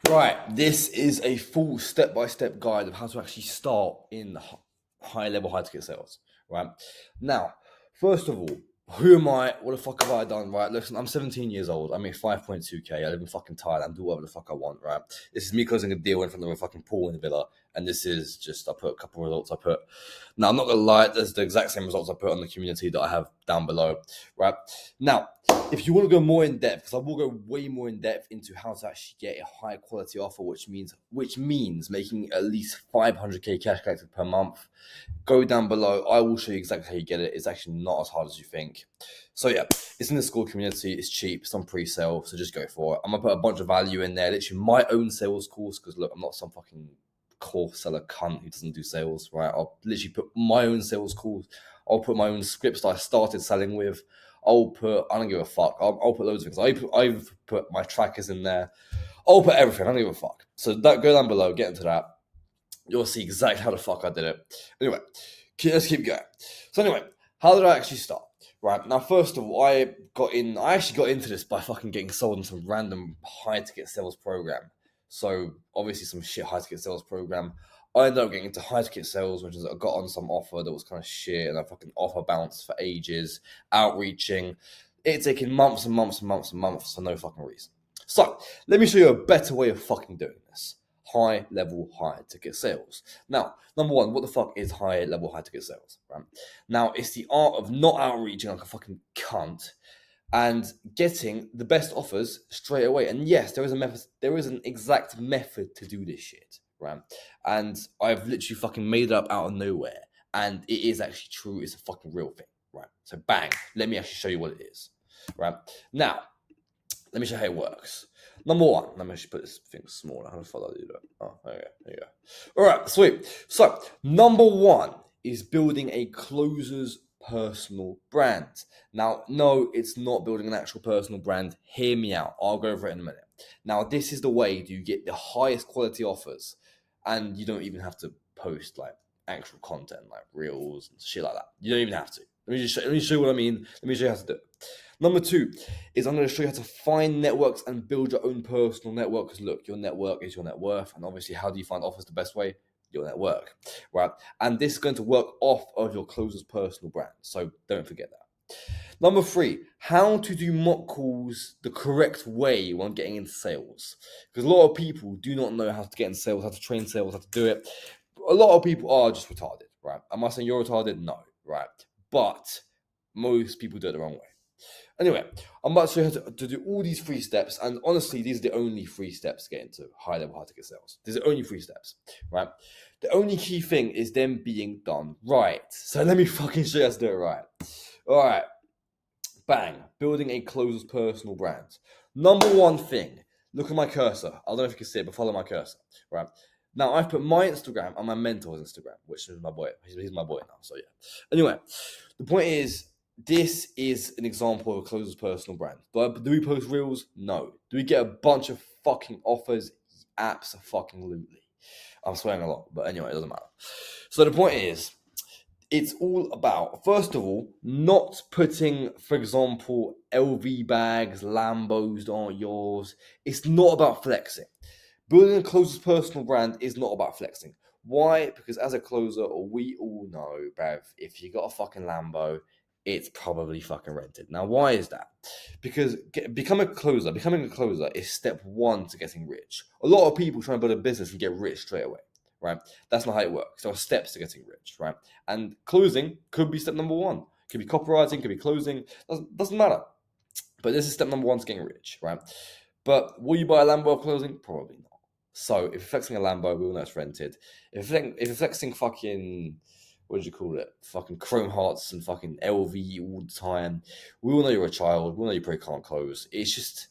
Right, this is a full step-by-step guide of how to actually start in high-level, high-ticket sales. Right now, first of all, who am I? What the fuck have I done? Right, listen, I'm 17 years old. I make 5.2k. I live in fucking Thailand. Do whatever the fuck I want. Right, this is me closing a deal in front of a fucking pool in the villa, and this is just I put a couple of results. Now I'm not gonna lie, there's the exact same results I put on the community that I have down below. Right now, if you want to go more in depth, because I will go way more in depth into how to actually get a high quality offer, which means making at least 500k cash collected per month, go down below. I will show you exactly how you get it. It's actually not as hard as you think. So yeah, it's in the school community. It's cheap. It's on pre-sale, so just go for it. I'm gonna put a bunch of value in there. Literally my own sales course, because look, I'm not some fucking course seller cunt who doesn't do sales. Right? I'll literally put my own sales course. I'll put my own scripts that I started selling with. I don't give a fuck. I'll put loads of things. I've put my trackers in there. I'll put everything. I don't give a fuck. So go down below, get into that. You'll see exactly how the fuck I did it. Anyway, let's keep going. So anyway, how did I actually start? Right, now first of all, I actually got into this by fucking getting sold in some random high ticket sales program. So obviously some shit high ticket sales program. I ended up getting into high ticket sales, which is I got on some offer that was kind of shit, and I fucking offer bounced for ages, outreaching. It taking months and months and months and months for no fucking reason. So let me show you a better way of fucking doing this. High level, high ticket sales. Now, number one, what the fuck is high level, high ticket sales? Right? Now, it's the art of not outreaching like a fucking cunt and getting the best offers straight away. And yes, there is a method. There is an exact method to do this shit, right? And I've literally fucking made it up out of nowhere, and it is actually true. It's a fucking real thing, right? So bang, let me actually show you what it is, right? Now, let me show you how it works. Number one, let me actually put this thing smaller. How the fuck do I do that? Oh, there you go. All right, sweet. So, number one is building a closer's personal brand. Now, no, it's not building an actual personal brand. Hear me out. I'll go over it in a minute. Now, this is the way you get the highest quality offers, and you don't even have to post like actual content, like reels and shit like that. You don't even have to. Let me show you what I mean. Let me show you how to do it. Number two is I'm going to show you how to find networks and build your own personal network. Because look, your network is your net worth. And obviously, how do you find offers the best way? Your network, right? And this is going to work off of your closer's personal brand. So don't forget that. Number three, how to do mock calls the correct way when getting into sales. Because a lot of people do not know how to get into sales, how to train sales, how to do it. A lot of people are just retarded, right? Am I saying you're retarded? No, right? But most people do it the wrong way. Anyway, I'm about to show you how to do all these 3 steps, and honestly, these are the only 3 steps to get into high-level, high-ticket sales. These are only 3 steps, right? The only key thing is them being done right. So let me fucking show you how to do it right. All right, bang, building a closer's personal brand. Number one thing, look at my cursor. I don't know if you can see it, but follow my cursor, right? Now, I've put my Instagram and my mentor's Instagram, which is my boy. He's my boy now, so yeah. Anyway, the point is, this is an example of a closer's personal brand. Do we post reels? No. Do we get a bunch of fucking offers? Absolutely. I'm swearing a lot, but anyway, it doesn't matter. So the point is, it's all about, first of all, not putting, for example, LV bags, Lambos that aren't yours. It's not about flexing. Building a closer's personal brand is not about flexing. Why? Because as a closer, we all know, bruv, if you got a fucking Lambo, it's probably fucking rented. Now, why is that? Because becoming a closer is step one to getting rich. A lot of people try and build a business and get rich straight away, right? That's not how it works. There are steps to getting rich, right? And closing could be step number one. Could be copywriting, could be closing. Doesn't matter. But this is step number one to getting rich, right? But will you buy a Lambo closing? Probably not. So if you're flexing a Lambo, we all know it's rented. If you're flexing fucking, what do you call it? Fucking Chrome Hearts and fucking LV all the time. We all know you're a child. We all know you probably can't close. It's just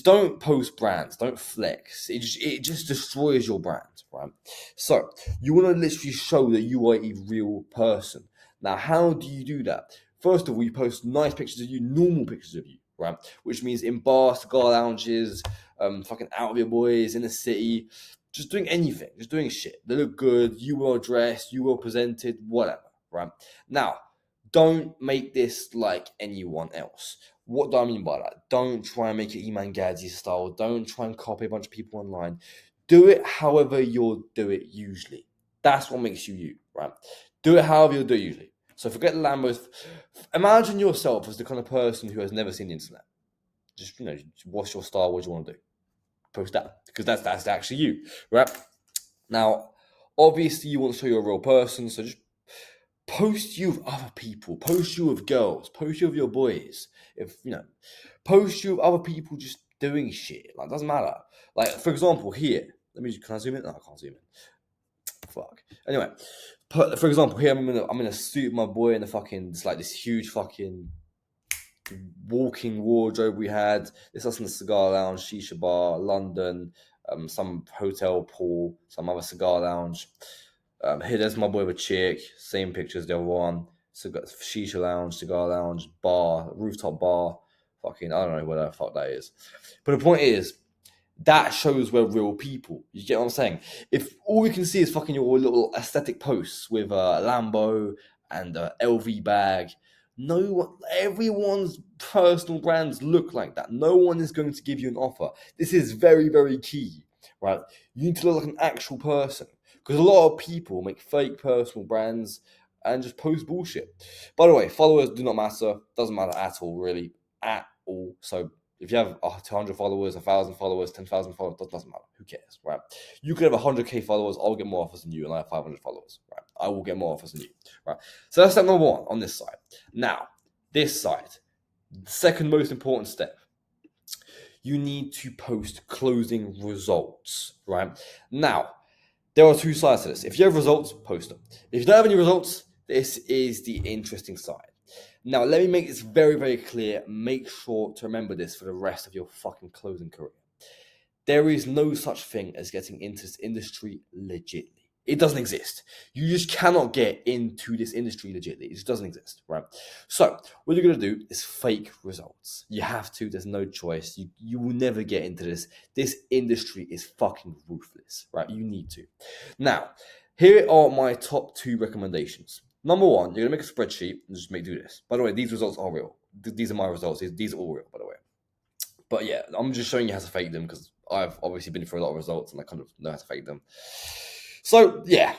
don't post brands. Don't flex. It just destroys your brand, right? So you want to literally show that you are a real person. Now, how do you do that? First of all, you post nice pictures of you, normal pictures of you, right? Which means in bars, cigar lounges, fucking out with your boys in the city, just doing anything, just doing shit. They look good, you well dressed, you well presented, whatever, right? Now, don't make this like anyone else. What do I mean by that? Don't try and make it Eman Gadzi style. Don't try and copy a bunch of people online. Do it however you'll do it usually. That's what makes you you, right? Do it however you'll do it usually. So forget the Lambos. Imagine yourself as the kind of person who has never seen the internet. Just, what's your style? What do you want to do? Post that, because that's actually you, right? Now, obviously, you want to show you're a real person, so just post you with other people, post you with girls, post you with your boys. Post you with other people just doing shit. Like, it doesn't matter. Like, for example, here, can I zoom in? No, I can't zoom in. Fuck. Anyway, for example, here I'm in a suit with my boy in this huge fucking walking wardrobe we had. This us in the cigar lounge, shisha bar, London, some hotel pool, some other cigar lounge. Here, there's my boy with a chick. Same picture as the other one. Shisha lounge, cigar lounge, bar, rooftop bar. Fucking, I don't know what the fuck that is. But the point is, that shows we're real people. You get what I'm saying? If all we can see is fucking your little aesthetic posts with a Lambo and a LV bag, everyone's personal brands look like that. No one is going to give you an offer. This is very, very key, right? You need to look like an actual person, because a lot of people make fake personal brands and just post bullshit. By the way, followers do not matter. Doesn't matter at all, really, at all. So if you have 200 followers, 1,000 followers, 10,000 followers, doesn't matter. Who cares, right? You could have 100k followers. I'll get more offers than you, and I have 500 followers, right? I will get more offers than you, right? So that's step number one on this side. Now, this side, the second most important step, you need to post closing results, right? Now, there are two sides to this. If you have results, post them. If you don't have any results, this is the interesting side. Now, let me make this very, very clear. Make sure to remember this for the rest of your fucking closing career. There is no such thing as getting into this industry legitly. It doesn't exist. You just cannot get into this industry legitly. It just doesn't exist, right? So what you're going to do is fake results. You have to. There's no choice. You will never get into this. This industry is fucking ruthless, right? You need to. Now, here are my top 2 recommendations. Number 1, you're going to make a spreadsheet and just do this. By the way, these results are real. These are my results. These are all real, by the way. But yeah, I'm just showing you how to fake them, because I've obviously been through a lot of results and I kind of know how to fake them. So, yeah.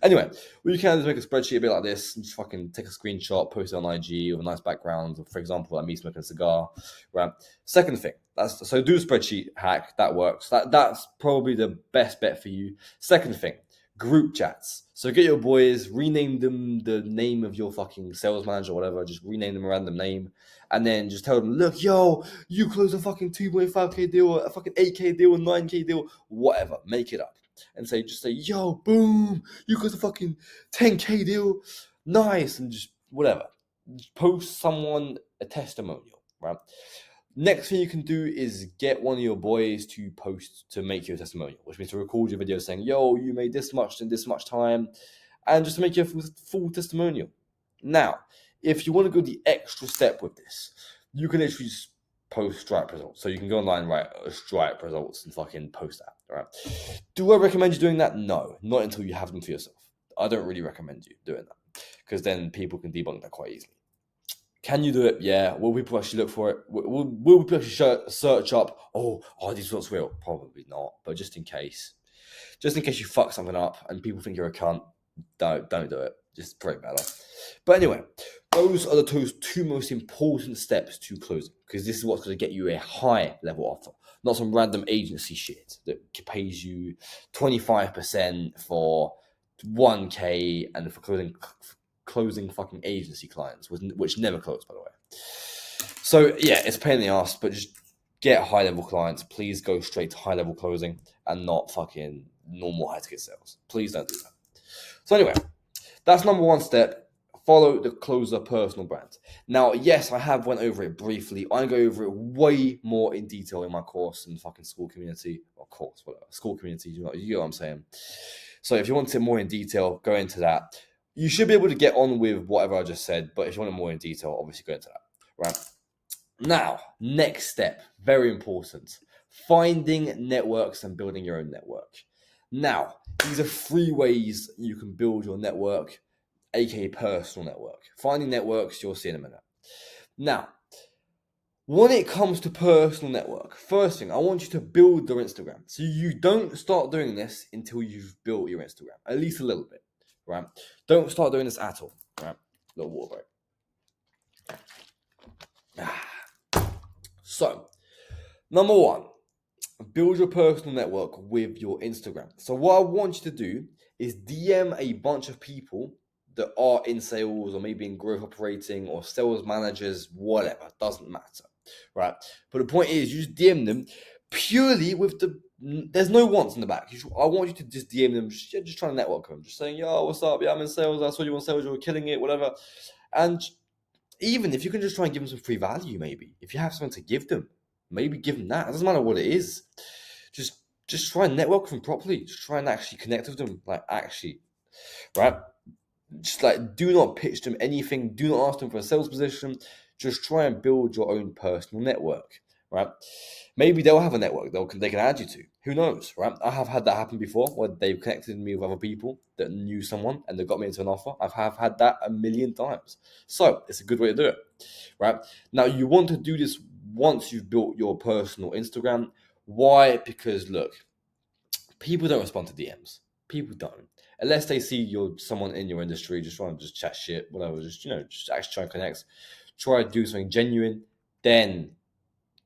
Anyway, what you can do is make a spreadsheet a bit like this, and just fucking take a screenshot, post it on IG with a nice background, for example, like me smoking a cigar, right? Second thing, so do a spreadsheet hack, that works. That's probably the best bet for you. Second thing, group chats. So get your boys, rename them the name of your fucking sales manager or whatever, just rename them a random name, and then just tell them, look, yo, you close a fucking 2.5k deal, a fucking 8k deal, a 9k deal, whatever, make it up. And say, yo, boom, you got a fucking 10k deal, nice, and just whatever. Just post someone a testimonial, right? Next thing you can do is get one of your boys to post to make you a testimonial, which means to record your video saying, yo, you made this much in this much time, and just to make you a full testimonial. Now, if you want to go the extra step with this, you can literally just post Stripe results. So you can go online, write Stripe results, and fucking post that, right? Do I recommend you doing that? No, not until you have them for yourself. I don't really recommend you doing that, because then people can debunk that quite easily. Can you do it? Yeah. Will people actually look for it? Will people actually search up, are these results real? Probably not, but just in case you fuck something up and people think you're a cunt, don't do it. Just pray better. But anyway, those are the 2 most important steps to closing, because this is what's going to get you a high level offer, not some random agency shit that pays you 25% for 1k and for closing fucking agency clients, which never close, by the way. So yeah, it's a pain in the ass, but just get high level clients. Please go straight to high level closing and not fucking normal high ticket sales. Please don't do that. So anyway, that's number 1 step. Follow the closer personal brand. Now, yes, I have went over it briefly. I go over it way more in detail in my course in the fucking school community. Of course, whatever. School community, you get what I'm saying. So if you want it more in detail, go into that. You should be able to get on with whatever I just said, but if you want it more in detail, obviously go into that, right? Now, next step, very important. Finding networks and building your own network. Now, these are 3 ways you can build your network, aka personal network. Finding networks, you'll see in a minute. Now, When it comes to personal network, first thing, I want you to build your Instagram. So you don't start doing this until you've built your Instagram, at least a little bit, right? Don't start doing this at all, right? Little water break. So, number one, build your personal network with your Instagram. So what I want you to do is DM a bunch of people that are in sales or maybe in growth operating or sales managers, whatever, doesn't matter, right? But the point is, you just DM them purely with there's no wants in the back. I want you to just DM them, just trying to network with them, just saying, yo, what's up? Yeah, I'm in sales. I saw you on sales. You were killing it, whatever. And even if you can just try and give them some free value, maybe if you have something to give them, maybe give them that. It doesn't matter what it is. Just try and network with them properly. Just try and actually connect with them, like actually, right? Just like do not pitch them anything. Do not ask them for a sales position. Just try and build your own personal network, right? Maybe they'll have a network they can add you to. Who knows, right? I have had that happen before where they've connected me with other people that knew someone and they got me into an offer. Have had that a million times. So it's a good way to do it, right? Now you want to do this once you've built your personal Instagram. Why? Because look, people don't respond to DMs. People don't. Unless they see you're someone in your industry, just trying to just chat shit, whatever, just actually try and connect. Try to do something genuine, then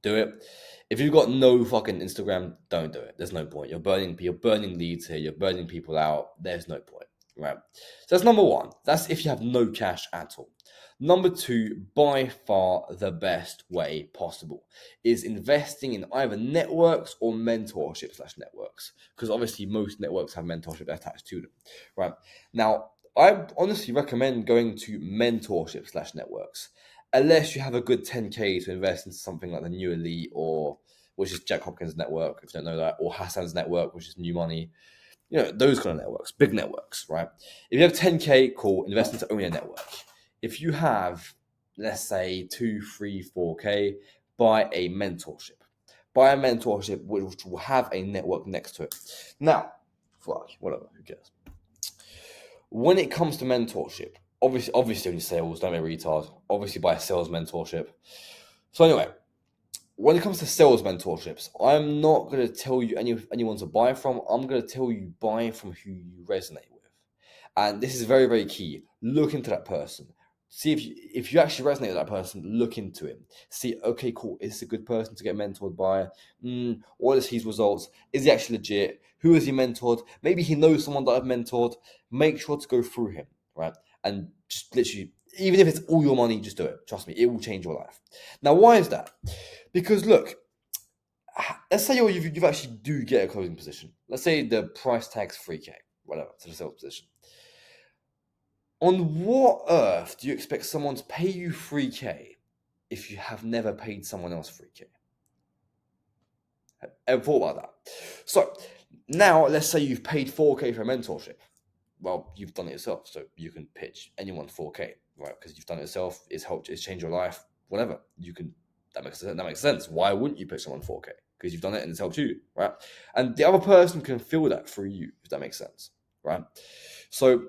do it. If you've got no fucking Instagram, don't do it. There's no point. You're burning leads here. You're burning people out. There's no point, right? So that's number one. That's if you have no cash at all. Number two, by far the best way possible is investing in either networks or mentorship/networks, because obviously most networks have mentorship attached to them, right? Now, I honestly recommend going to mentorship/networks unless you have a good 10K to invest into something like the New Elite or which is Jack Hopkins' network, if you don't know that, or Hassan's network, which is New Money. Those kind of networks, big networks, right? If you have 10K, cool, invest into only a network. If you have, let's say, 2, 3, 4K, buy a mentorship. Buy a mentorship which will have a network next to it. Now, fuck, whatever, who cares? When it comes to mentorship, obviously only sales, don't be a retard. Obviously buy a sales mentorship. So anyway, when it comes to sales mentorships, I'm not going to tell you anyone to buy from. I'm going to tell you buy from who you resonate with. And this is very, very key. Look into that person. See if you actually resonate with that person, look into him. See, okay, cool. Is this a good person to get mentored by? What is his results? Is he actually legit? Who has he mentored? Maybe he knows someone that I've mentored. Make sure to go through him, right? And just literally, even if it's all your money, just do it. Trust me, it will change your life. Now, why is that? Because look, let's say you actually do get a closing position. Let's say the price tag's 3K, whatever, to the sales position. On what earth do you expect someone to pay you 3K if you have never paid someone else 3K? Ever thought about that? So now let's say you've paid 4K for a mentorship. Well, you've done it yourself, so you can pitch anyone 4K, right? Because you've done it yourself. It's changed your life. Whatever you can. That makes sense. Why wouldn't you pitch someone 4K? Because you've done it and it's helped you, right? And the other person can feel that through you, if that makes sense, right? So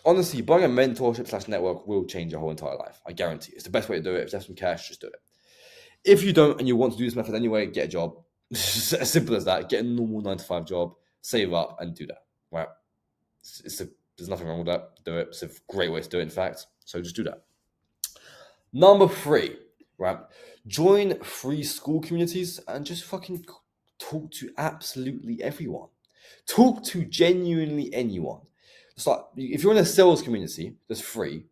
honestly, buying a mentorship/network will change your whole entire life. I guarantee you. It's the best way to do it. If you have some cash, just do it. If you don't and you want to do this method anyway, get a job. As simple as that. Get a normal 9-to-5 job, save up, and do that, right? There's nothing wrong with that. Do it. It's a great way to do it, in fact. So just do that. Number 3, right? Join free school communities and just fucking talk to absolutely everyone. Talk to genuinely anyone. It's like if you're in a sales community that's free,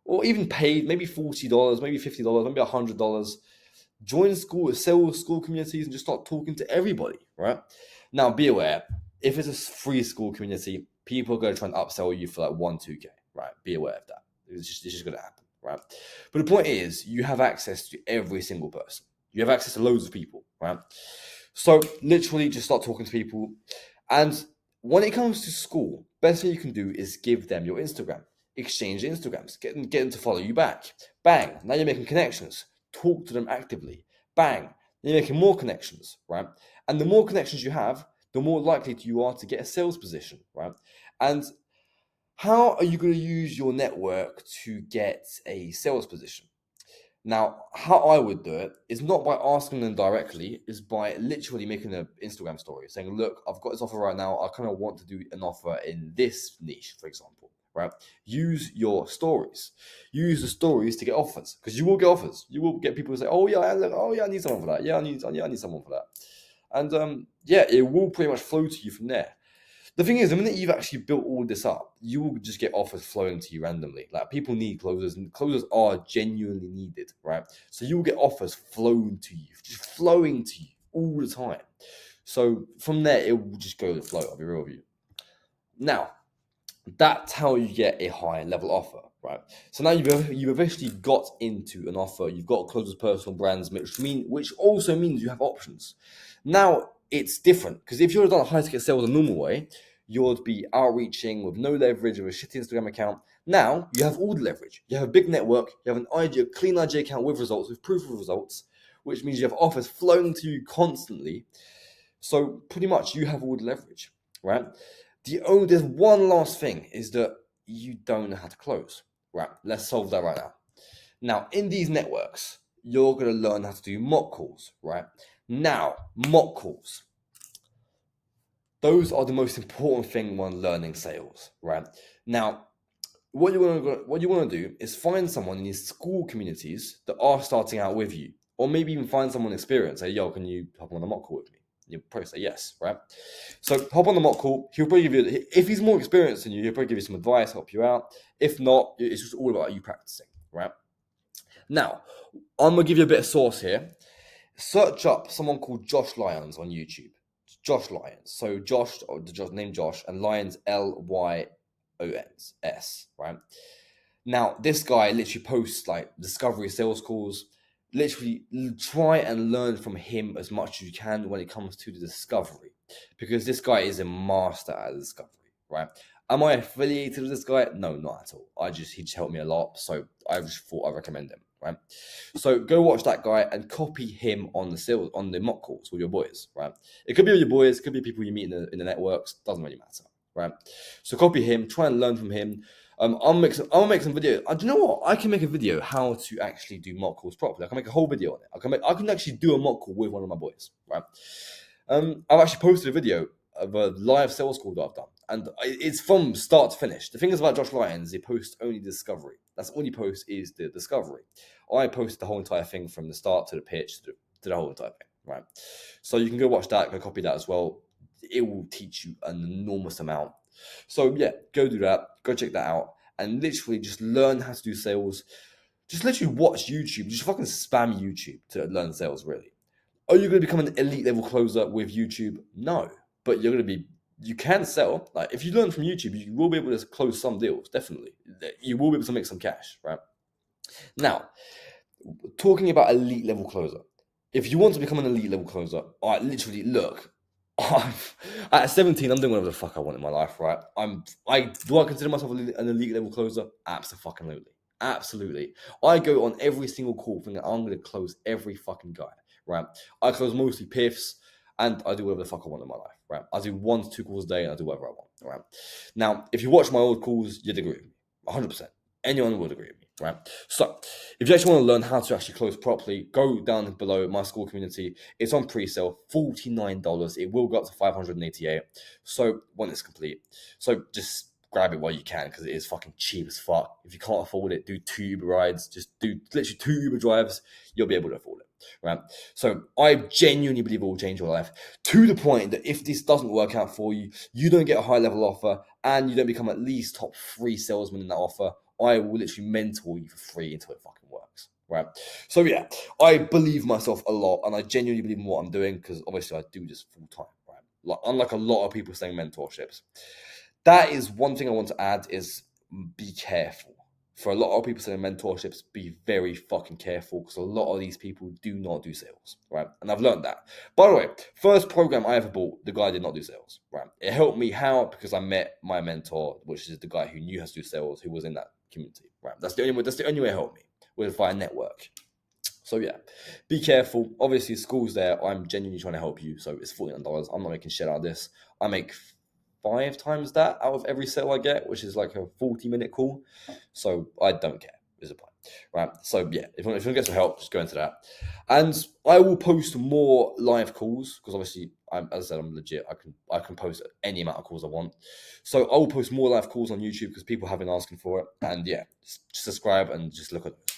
or even paid, maybe $40, maybe $50, maybe $100. Join sales school communities and just start talking to everybody, right? Now, be aware, if it's a free school community, people are going to try and upsell you for like 1-2K, right? Be aware of that. It's just going to happen, right? But the point is, you have access to every single person. You have access to loads of people, right? So literally just start talking to people. And when it comes to school, best thing you can do is give them your Instagram. Exchange Instagrams. Get them to follow you back. Bang. Now you're making connections. Talk to them actively. Bang. You're making more connections, right? And the more connections you have, the more likely you are to get a sales position, right? And how are you going to use your network to get a sales position? Now, how I would do it is not by asking them directly, is by literally making an Instagram story saying, look, I've got this offer right now. I kind of want to do an offer in this niche, for example, right? Use your stories. Use the stories to get offers, because you will get offers. You will get people who say, oh yeah, look, oh yeah, I need someone for that. Yeah, I need someone for that. And yeah, it will pretty much flow to you from there. The thing is, the minute you've actually built all this up, you will just get offers flowing to you randomly. Like, people need closers, and closers are genuinely needed, right? So you will get offers flowing to you, just flowing to you all the time. So from there, it will just go with the flow. I'll be real with you. Now, that's how you get a high level offer, right? So now you've eventually got into an offer. You've got closers personal brands, which also means you have options. Now it's different, because if you would have done a high ticket sales the normal way, you would be outreaching with no leverage of a shitty Instagram account. Now you have all the leverage. You have a big network. You have a clean IG account with results, with proof of results, which means you have offers flowing to you constantly. So pretty much you have all the leverage, right? There's one last thing, is that you don't know how to close, right? Let's solve that right now. Now, in these networks, you're going to learn how to do mock calls, right? Now, mock calls. Those are the most important thing when learning sales, right? Now, what you want to do is find someone in these school communities that are starting out with you, or maybe even find someone experienced. Say, yo, can you hop on a mock call with me? You'll probably say yes, right? So hop on the mock call. He'll probably give you, if he's more experienced than you, he'll probably give you some advice, help you out. If not, it's just all about you practicing, right? Now, I'm gonna give you a bit of source here. Search up someone called Josh Lyons on YouTube. Josh Lyons. So Josh, or the name Josh, and Lyons, Lyons, right? Now, this guy literally posts like discovery sales calls. Literally try and learn from him as much as you can when it comes to the discovery, because this guy is a master at discovery, right? Am I affiliated with this guy? No, not at all. He just helped me a lot, so I just thought I'd recommend him, right? So go watch that guy and copy him on the mock calls with your boys, right? It could be with your boys, it could be people you meet in the networks, doesn't really matter, right? So copy him, try and learn from him. I'll make some video. Do you know what? I can make a video how to actually do mock calls properly. I can make a whole video on it. I can actually do a mock call with one of my boys, right? I've actually posted a video of a live sales call that I've done, and it's from start to finish. The thing is about Josh Lyons, he posts only discovery. That's all he posts, is the discovery. I posted the whole entire thing from the start to the pitch to the whole entire thing, right? So you can go watch that, go copy that as well. It will teach you an enormous amount. So yeah, go do that. Go check that out, and literally just learn how to do sales. Just literally watch YouTube. Just fucking spam YouTube to learn sales, really. Are you going to become an elite level closer with YouTube? No, but you can sell. Like, if you learn from YouTube, you will be able to close some deals, definitely. You will be able to make some cash, right? Now, talking about elite level closer. If you want to become an elite level closer, I literally look. At 17, I'm doing whatever the fuck I want in my life, right? Do I consider myself an elite level closer? Absolutely. Absolutely. I go on every single call thinking I'm going to close every fucking guy, right? I close mostly PIFs, and I do whatever the fuck I want in my life, right? I do 1 to 2 calls a day, and I do whatever I want, right? Now, if you watch my old calls, you'd agree with me, 100%. Anyone would agree with me, right? So, if you actually want to learn how to actually close properly, go down below my school community. It's on pre-sale, $49. It will go up to $588. So when it's complete, so just grab it while you can, because it is fucking cheap as fuck. If you can't afford it, do 2 Uber rides. Just do literally 2 Uber drives. You'll be able to afford it, right? So I genuinely believe it will change your life, to the point that if this doesn't work out for you, you don't get a high level offer, and you don't become at least top 3 salesman in that offer, I will literally mentor you for free until it fucking works, right? So yeah, I believe myself a lot, and I genuinely believe in what I'm doing, because obviously I do this full time, right? Like, unlike a lot of people saying mentorships. That is one thing I want to add, is be careful. For a lot of people saying mentorships, be very fucking careful, because a lot of these people do not do sales, right? And I've learned that. By the way, first program I ever bought, the guy did not do sales, right? It helped me how? Because I met my mentor, which is the guy who knew how to do sales, who was in that community, right? That's the only way it helped me, with via network. So yeah, be careful. Obviously, school's there. I'm genuinely trying to help you. So it's $49. I'm not making shit out of this. I make 5 times that out of every sale I get, which is like a 40-minute call. So I don't care. is the point, right? So yeah, if you want to get some help, just go into that. And I will post more live calls because obviously, as I said, I'm legit. I can post any amount of calls I want. So I will post more live calls on YouTube because people have been asking for it. And yeah, just subscribe and just look at those.